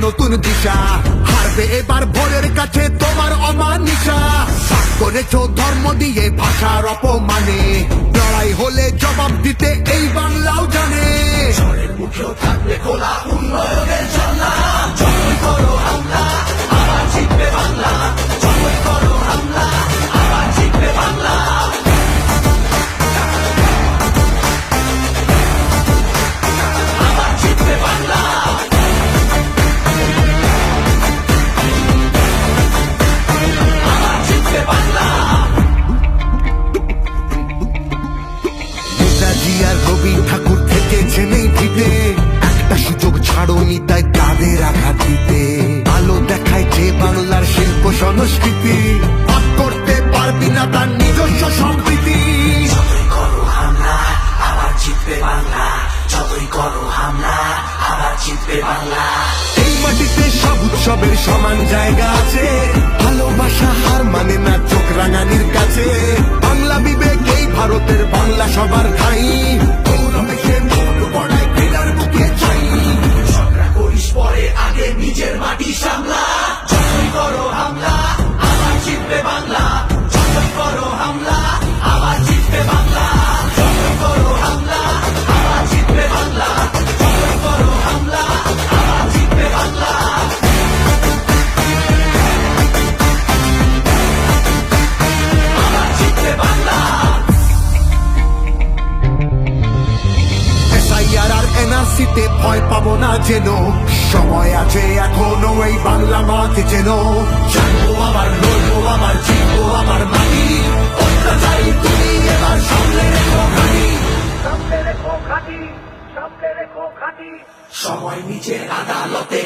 নতুন দিশা, হারবে এবার ভোরের কাছে তোমার অমানিসা। সাত করেছো ধর্ম দিয়ে ভাষার অপমানে, লড়াই হলে জবাব দিতে এই বাংলাও জানে। ঝড়ের মুখেও থাকবে খোলা উন্নয়নের জানলা, যতই করো হামলা আবার জিতবে বাংলা, যতই করো হামলা আবার জিতবে বাংলা। আবার জিতবে বাংলা। আবার জিতবে বাংলা। নেতাজি আর রবি ঠাকুর থেকেছেন এই ভিটে, একটা সুযোগ ছাড়োনি তাই তাদের আঘাত দিতে। আলো দেখায় যে বাংলার শিল্প সংস্কৃতি, ভাগ করতে পারবি না তার নিজস্ব সম্প্রীতি। যতই করো হামলা আবার জিতবে বাংলা, যতই করো হামলা আবার জিতবে বাংলা। এই মাটিতে সব উৎসবের সমান জায়গা আছে, ভালোবাসা হার মানে না চোখ রাঙানির কাছে। বাংলা বিবেক এই ভারতের বাংলা সবার ঠাই, গৌরবে সে মুখ বড়ায় ঘৃণার বুকে চাই। ঝগড়া করিস পরে আগে নিজের মাটি সামলা, যতই করো হামলা আবার জিতবে বাংলা, যতই করো হামলা আবার জিতবে বাংলা, যতই করো হামলা আবার জিতবে বাংলা, যতই করো হামলা আবার জিতবে বাংলা। আবার জিতবে বাংলা। এসআইআর আর এনআরসিতে ভয় পাবো না যেন, সময় আছে এখনো এই বাংলা মাকে যেন। জানবো আবার লড়বো আবার জিতবো আমার মাটি, অত্যাচারী তুমি এবার সামনে রেখো ঘাঁটি, সামনে রেখো ঘাঁটি, সামনে রেখো ঘাঁটি। সময় নিজের আদালতে